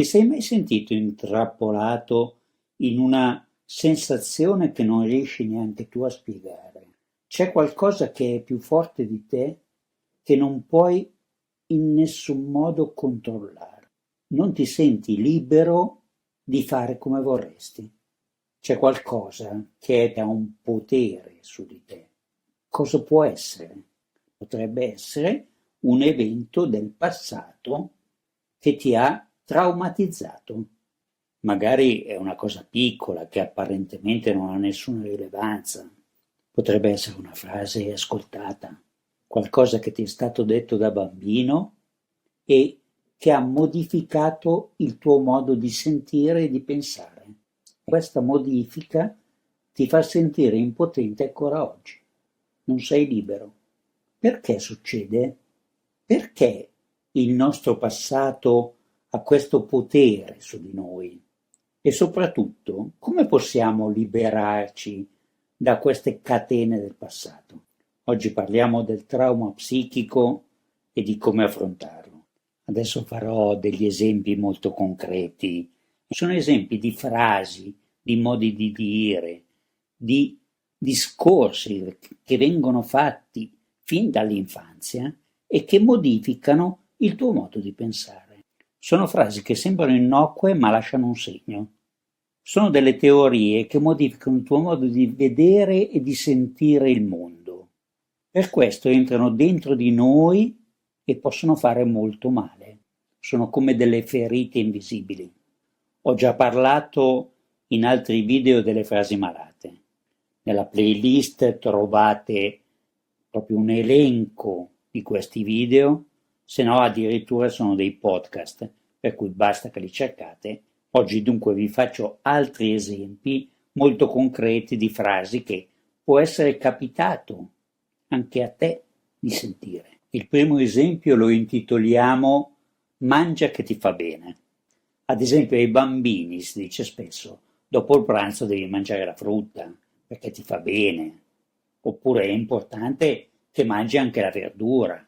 Ti sei mai sentito intrappolato in una sensazione che non riesci neanche tu a spiegare? C'è qualcosa che è più forte di te che non puoi in nessun modo controllare. Non ti senti libero di fare come vorresti. C'è qualcosa che ha un potere su di te. Cosa può essere? Potrebbe essere un evento del passato che ti ha traumatizzato. Magari è una cosa piccola che apparentemente non ha nessuna rilevanza. Potrebbe essere una frase ascoltata, qualcosa che ti è stato detto da bambino e che ha modificato il tuo modo di sentire e di pensare. Questa modifica ti fa sentire impotente ancora oggi. Non sei libero. Perché succede? Perché il nostro passato ha questo potere su di noi? E soprattutto, come possiamo liberarci da queste catene del passato? Oggi parliamo del trauma psichico e di come affrontarlo. Adesso farò degli esempi molto concreti. Sono esempi di frasi, di modi di dire, di discorsi che vengono fatti fin dall'infanzia e che modificano il tuo modo di pensare. Sono frasi che sembrano innocue ma lasciano un segno. Sono delle teorie che modificano il tuo modo di vedere e di sentire il mondo. Per questo entrano dentro di noi e possono fare molto male. Sono come delle ferite invisibili. Ho già parlato in altri video delle frasi malate. Nella playlist trovate proprio un elenco di questi video, se no addirittura sono dei podcast, per cui basta che li cercate. Oggi dunque vi faccio altri esempi molto concreti di frasi che può essere capitato anche a te di sentire. Il primo esempio lo intitoliamo Mangia che ti fa bene. Ad esempio ai bambini si dice spesso dopo il pranzo devi mangiare la frutta perché ti fa bene. Oppure è importante che mangi anche la verdura.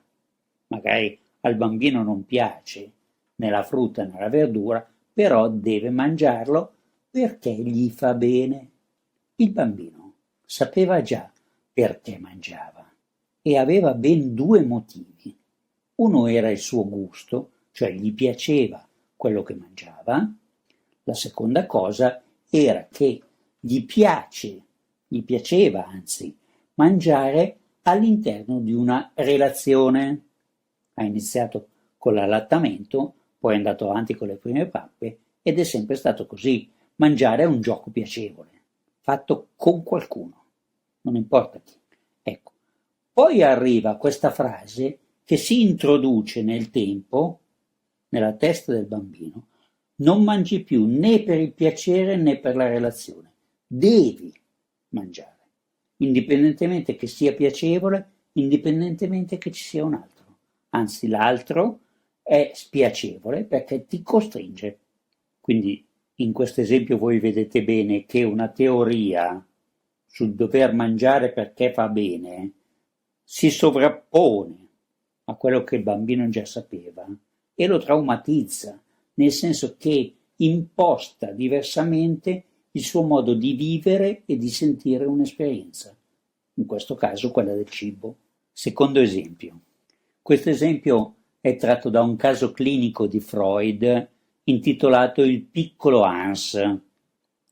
Magari al bambino non piace né la frutta né la verdura, però deve mangiarlo perché gli fa bene. Il bambino sapeva già perché mangiava e aveva ben due motivi. Uno era il suo gusto, cioè gli piaceva quello che mangiava. La seconda cosa era che gli piaceva anzi, mangiare all'interno di una relazione. Ha iniziato con l'allattamento, poi è andato avanti con le prime pappe ed è sempre stato così. Mangiare è un gioco piacevole, fatto con qualcuno, non importa chi. Ecco, poi arriva questa frase che si introduce nel tempo, nella testa del bambino, non mangi più né per il piacere né per la relazione, devi mangiare, indipendentemente che sia piacevole, indipendentemente che ci sia un altro. Anzi, l'altro è spiacevole perché ti costringe. Quindi in questo esempio voi vedete bene che una teoria sul dover mangiare perché fa bene si sovrappone a quello che il bambino già sapeva e lo traumatizza, nel senso che imposta diversamente il suo modo di vivere e di sentire un'esperienza, in questo caso quella del cibo. Secondo esempio. Questo esempio è tratto da un caso clinico di Freud intitolato Il piccolo Hans,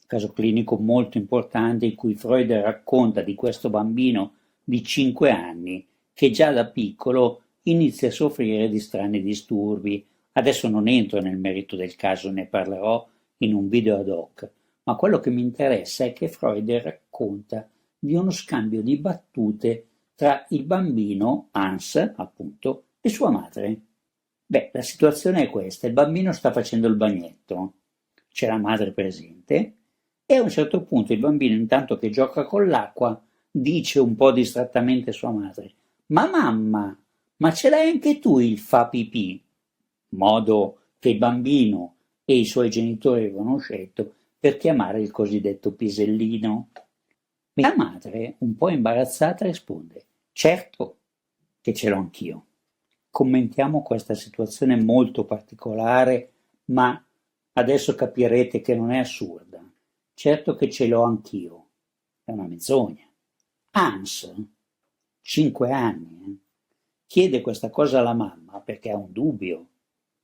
caso clinico molto importante in cui Freud racconta di questo bambino di 5 anni che già da piccolo inizia a soffrire di strani disturbi. Adesso non entro nel merito del caso, ne parlerò in un video ad hoc, ma quello che mi interessa è che Freud racconta di uno scambio di battute tra il bambino, Hans, appunto, e sua madre. Beh, la situazione è questa, il bambino sta facendo il bagnetto, c'è la madre presente e a un certo punto il bambino, intanto che gioca con l'acqua, dice un po' distrattamente a sua madre: Ma mamma, ma ce l'hai anche tu il fa pipì? Modo che il bambino e i suoi genitori avevano scelto per chiamare il cosiddetto pisellino. La madre, un po' imbarazzata, risponde: Certo che ce l'ho anch'io. Commentiamo questa situazione molto particolare, ma Adesso capirete che non è assurda. Certo che ce l'ho anch'io. È una menzogna. Hans, 5 anni, chiede questa cosa alla mamma perché ha un dubbio.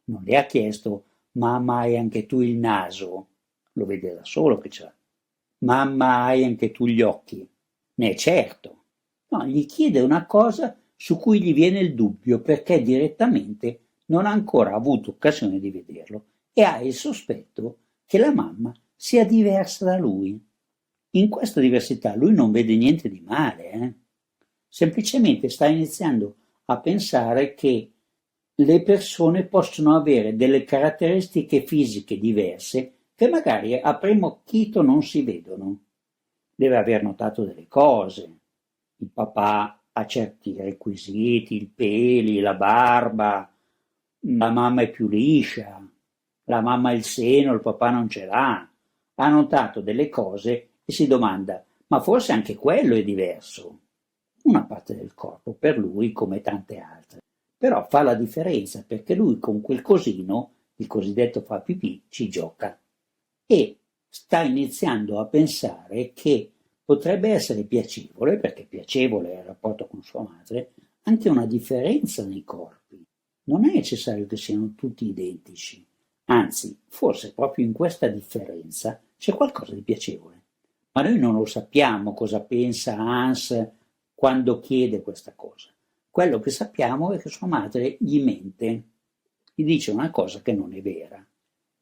Non le ha chiesto: mamma, hai anche tu il naso? Lo vede da solo che c'ha. Mamma, hai anche tu gli occhi? Ne è certo. No, gli chiede una cosa su cui gli viene il dubbio perché direttamente non ha ancora avuto occasione di vederlo e ha il sospetto che la mamma sia diversa da lui. In questa diversità lui non vede niente di male, semplicemente sta iniziando a pensare che le persone possono avere delle caratteristiche fisiche diverse che magari a primo occhito non si vedono. Deve aver notato delle cose. Il papà ha certi requisiti, il peli, la barba, la mamma è più liscia, la mamma ha il seno, il papà non ce l'ha. Ha notato delle cose e si domanda: ma forse anche quello è diverso. Una parte del corpo per lui come tante altre. Però fa la differenza perché lui con quel cosino, il cosiddetto fa pipì, ci gioca e sta iniziando a pensare che potrebbe essere piacevole, perché piacevole è il rapporto con sua madre, anche una differenza nei corpi. Non è necessario che siano tutti identici, anzi, forse proprio in questa differenza c'è qualcosa di piacevole. Ma noi non lo sappiamo cosa pensa Hans quando chiede questa cosa. Quello che sappiamo è che sua madre gli mente, gli dice una cosa che non è vera.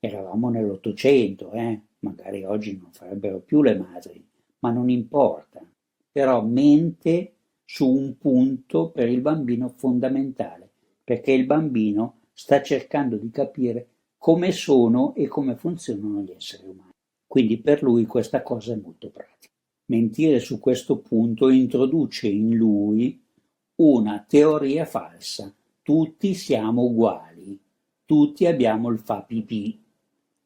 Eravamo nell'Ottocento, magari oggi non farebbero più le madri, ma non importa. Però mente su un punto per il bambino fondamentale, perché il bambino sta cercando di capire come sono e come funzionano gli esseri umani. Quindi per lui questa cosa è molto pratica. Mentire su questo punto introduce in lui una teoria falsa. Tutti siamo uguali, tutti abbiamo il fa pipì.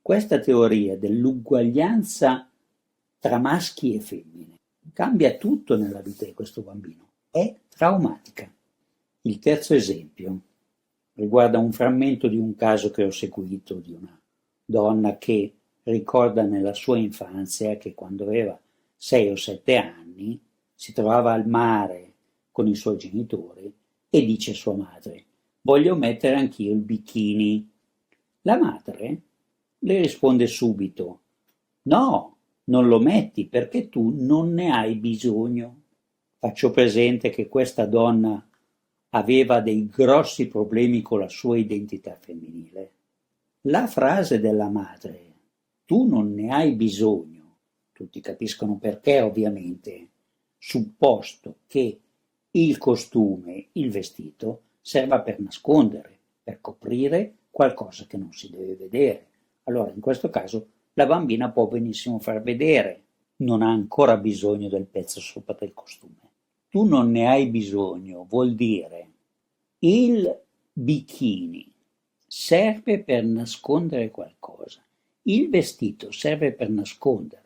Questa teoria dell'uguaglianza tra maschi e femmine cambia tutto nella vita di questo bambino. È traumatica. Il terzo esempio riguarda un frammento di un caso che ho seguito di una donna che ricorda nella sua infanzia che quando aveva 6 o 7 anni si trovava al mare con i suoi genitori e dice a sua madre: voglio mettere anch'io il bikini. La madre le risponde subito: no, non lo metti perché tu non ne hai bisogno. Faccio presente che questa donna aveva dei grossi problemi con la sua identità femminile. La frase della madre, tu non ne hai bisogno, tutti capiscono perché ovviamente, supposto che il costume, il vestito, serva per nascondere, per coprire qualcosa che non si deve vedere. Allora in questo caso la bambina può benissimo far vedere, non ha ancora bisogno del pezzo sopra del costume. Tu non ne hai bisogno, vuol dire il bikini serve per nascondere qualcosa, il vestito serve per nascondere.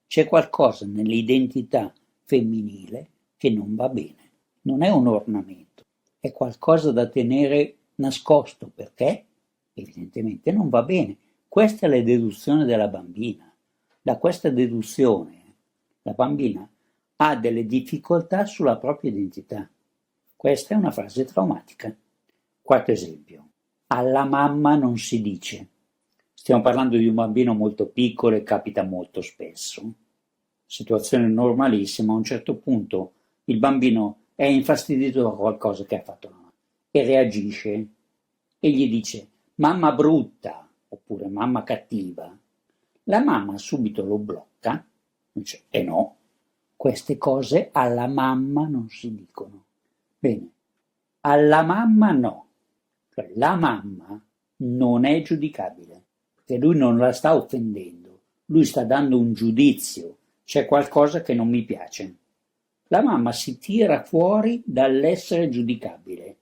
C'è qualcosa nell'identità femminile che non va bene. Non è un ornamento, è qualcosa da tenere nascosto perché evidentemente non va bene. Questa è la deduzione della bambina. Da questa deduzione la bambina ha delle difficoltà sulla propria identità. Questa è una frase traumatica. Quarto esempio. Alla mamma non si dice. Stiamo parlando di un bambino molto piccolo e capita molto spesso. Situazione normalissima, a un certo punto il bambino è infastidito da qualcosa che ha fatto la mamma e reagisce e gli dice mamma brutta oppure mamma cattiva. La mamma subito lo blocca, dice no, queste cose alla mamma non si dicono. Bene, alla mamma no, cioè la mamma non è giudicabile, perché lui non la sta offendendo, lui sta dando un giudizio, c'è qualcosa che non mi piace. La mamma si tira fuori dall'essere giudicabile.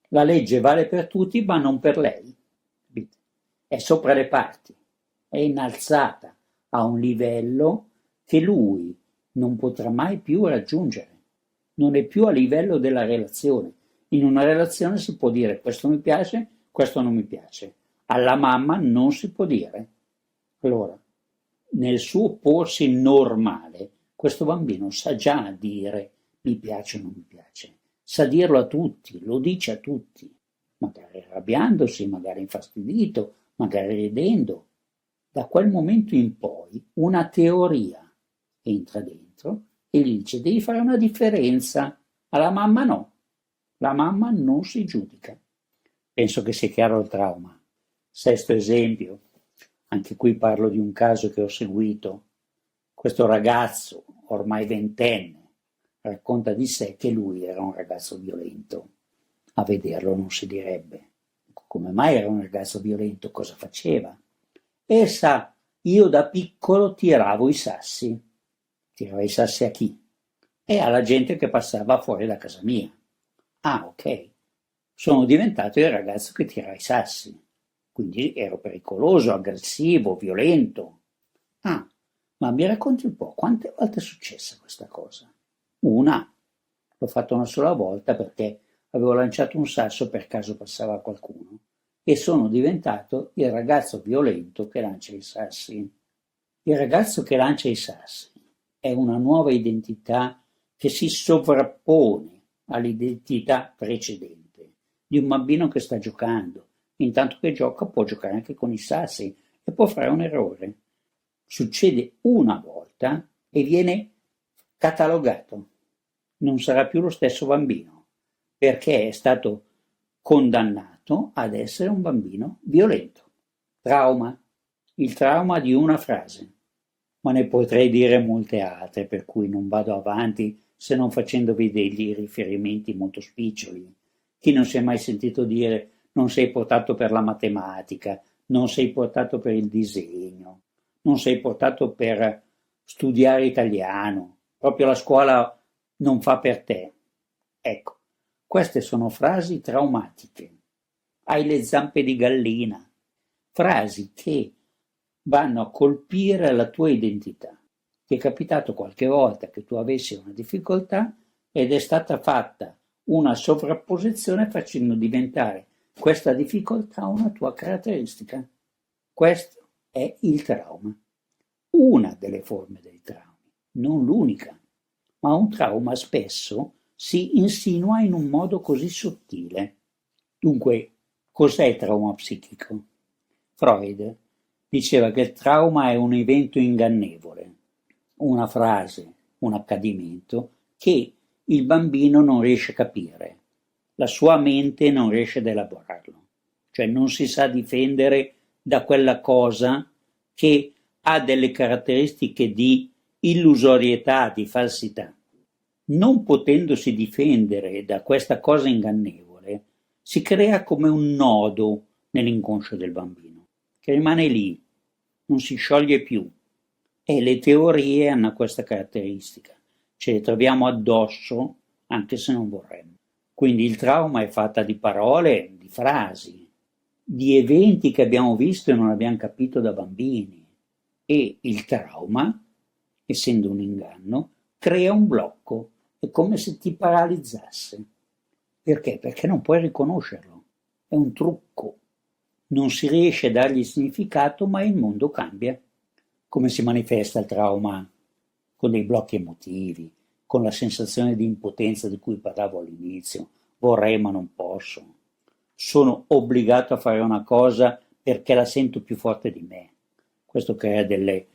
La legge vale per tutti, ma non per lei. È sopra le parti, è innalzata a un livello che lui non potrà mai più raggiungere. Non è più a livello della relazione. In una relazione si può dire questo mi piace, questo non mi piace. Alla mamma non si può dire. Allora, nel suo porsi normale, questo bambino sa già dire mi piace o non mi piace, sa dirlo a tutti, lo dice a tutti, magari arrabbiandosi, magari infastidito, magari ridendo. Da quel momento in poi una teoria entra dentro e gli dice devi fare una differenza, alla mamma no, la mamma non si giudica. Penso che sia chiaro il trauma. Sesto esempio, anche qui parlo di un caso che ho seguito. Questo ragazzo, ormai ventenne, racconta di sé che lui era un ragazzo violento. A vederlo non si direbbe. Come mai era un ragazzo violento? Cosa faceva? E sa, io da piccolo tiravo i sassi. Tirava i sassi a chi? E alla gente che passava fuori da casa mia. Ah, ok. Sono diventato il ragazzo che tira i sassi. Quindi ero pericoloso, aggressivo, violento. Ah, ma mi racconti un po', quante volte è successa questa cosa? Una. L'ho fatto una sola volta perché avevo lanciato un sasso per caso passava qualcuno e sono diventato il ragazzo violento che lancia i sassi. Il ragazzo che lancia i sassi è una nuova identità che si sovrappone all'identità precedente di un bambino che sta giocando. Intanto che gioca può giocare anche con i sassi e può fare un errore. Succede una volta e viene catalogato. Non sarà più lo stesso bambino perché è stato condannato ad essere un bambino violento. Trauma. Il trauma di una frase. Ma ne potrei dire molte altre, per cui non vado avanti se non facendovi degli riferimenti molto spiccioli. Chi non si è mai sentito dire non sei portato per la matematica, non sei portato per il disegno, non sei portato per studiare italiano, proprio la scuola non fa per te. Ecco, queste sono frasi traumatiche. Hai le zampe di gallina, frasi che vanno a colpire la tua identità. Ti è capitato qualche volta che tu avessi una difficoltà ed è stata fatta una sovrapposizione facendo diventare questa difficoltà una tua caratteristica. Questo è il trauma. Una delle forme dei traumi, non l'unica, ma un trauma spesso si insinua in un modo così sottile. Dunque, cos'è il trauma psichico? Freud diceva che il trauma è un evento ingannevole, una frase, un accadimento che il bambino non riesce a capire, la sua mente non riesce ad elaborarlo, cioè non si sa difendere da quella cosa che ha delle caratteristiche di illusorietà, di falsità. Non potendosi difendere da questa cosa ingannevole, si crea come un nodo nell'inconscio del bambino, che rimane lì, non si scioglie più. E le teorie hanno questa caratteristica, ce le troviamo addosso anche se non vorremmo. Quindi il trauma è fatta di parole, di frasi, di eventi che abbiamo visto e non abbiamo capito da bambini. E il trauma, essendo un inganno, crea un blocco, è come se ti paralizzasse. Perché? Perché non puoi riconoscerlo, è un trucco. Non si riesce a dargli significato, ma il mondo cambia. Come si manifesta il trauma? Con dei blocchi emotivi, con la sensazione di impotenza di cui parlavo all'inizio. Vorrei ma non posso. Sono obbligato a fare una cosa perché la sento più forte di me. Questo crea delle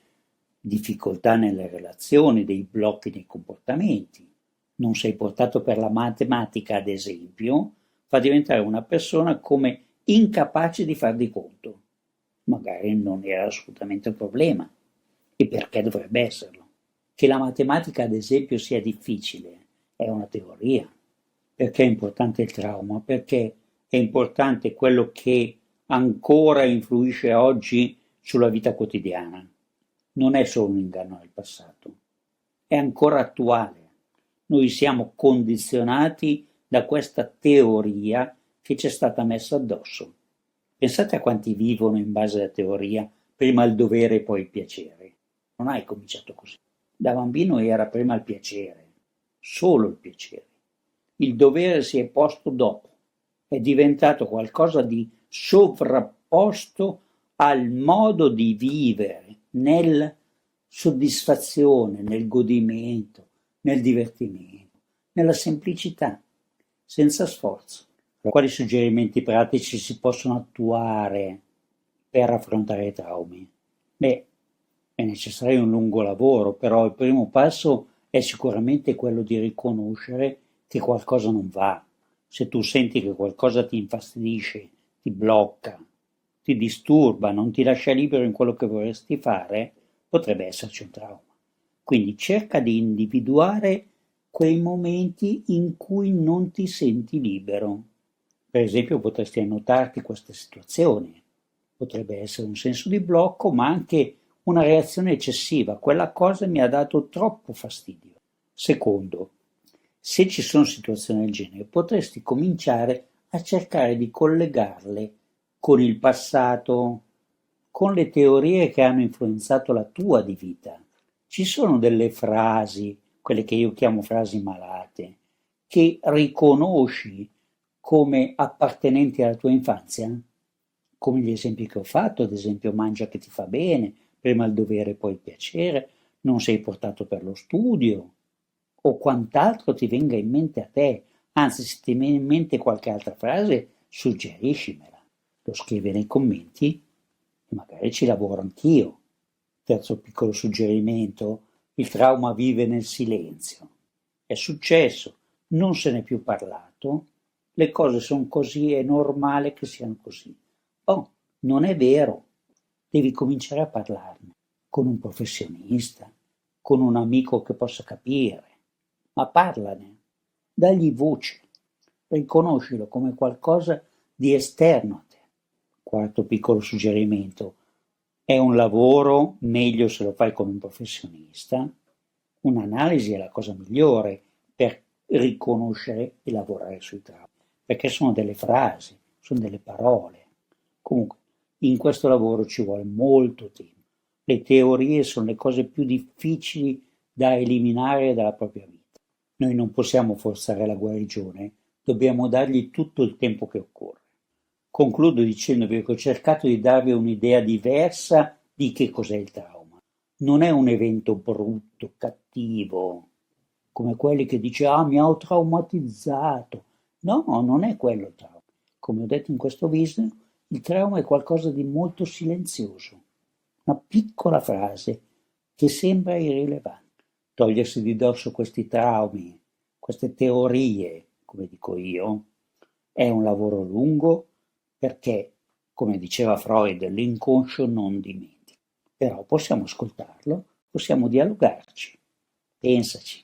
difficoltà nelle relazioni, dei blocchi nei comportamenti. Non sei portato per la matematica, ad esempio, fa diventare una persona come incapace di far di conto. Magari non era assolutamente un problema. E perché dovrebbe esserlo? Che la matematica, ad esempio, sia difficile è una teoria. Perché è importante il trauma? Perché è importante quello che ancora influisce oggi sulla vita quotidiana. Non è solo un inganno del passato, è ancora attuale. Noi siamo condizionati da questa teoria che ci è stata messa addosso. Pensate a quanti vivono in base alla teoria, prima il dovere e poi il piacere. Non hai cominciato così. Da bambino era prima il piacere, solo il piacere. Il dovere si è posto dopo, è diventato qualcosa di sovrapposto al modo di vivere nel soddisfazione, nel godimento, nel divertimento, nella semplicità, senza sforzo. Quali suggerimenti pratici si possono attuare per affrontare i traumi? Beh, è necessario un lungo lavoro, però il primo passo è sicuramente quello di riconoscere che qualcosa non va. Se tu senti che qualcosa ti infastidisce, ti blocca, ti disturba, non ti lascia libero in quello che vorresti fare, potrebbe esserci un trauma. Quindi cerca di individuare quei momenti in cui non ti senti libero. Per esempio potresti annotarti queste situazioni. Potrebbe essere un senso di blocco, ma anche una reazione eccessiva. Quella cosa mi ha dato troppo fastidio. Secondo, se ci sono situazioni del genere, potresti cominciare a cercare di collegarle con il passato, con le teorie che hanno influenzato la tua di vita. Ci sono delle frasi, quelle che io chiamo frasi malate, che riconosci come appartenenti alla tua infanzia, come gli esempi che ho fatto, ad esempio mangia che ti fa bene, prima il dovere poi il piacere, non sei portato per lo studio, o quant'altro ti venga in mente a te. Anzi, se ti viene in mente qualche altra frase, suggeriscimela. Lo scrivi nei commenti e magari ci lavoro anch'io. Terzo piccolo suggerimento, il trauma vive nel silenzio. È successo, non se n'è più parlato, le cose sono così, è normale che siano così. Oh, non è vero, devi cominciare a parlarne con un professionista, con un amico che possa capire, ma parlane, dagli voce, riconoscilo come qualcosa di esterno a te. Quarto piccolo suggerimento, è un lavoro, meglio se lo fai con un professionista, un'analisi è la cosa migliore per riconoscere e lavorare sui traumi, perché sono delle frasi, sono delle parole. Comunque, in questo lavoro ci vuole molto tempo. Le teorie sono le cose più difficili da eliminare dalla propria vita. Noi non possiamo forzare la guarigione, dobbiamo dargli tutto il tempo che occorre. Concludo dicendovi che ho cercato di darvi un'idea diversa di che cos'è il trauma. Non è un evento brutto, cattivo, come quelli che dice ah mi ha traumatizzato. No, non è quello il trauma. Come ho detto in questo video, il trauma è qualcosa di molto silenzioso, una piccola frase che sembra irrilevante. Togliersi di dosso questi traumi, queste teorie, come dico io, è un lavoro lungo perché, come diceva Freud, l'inconscio non dimentica. Però possiamo ascoltarlo, possiamo dialogarci. Pensaci.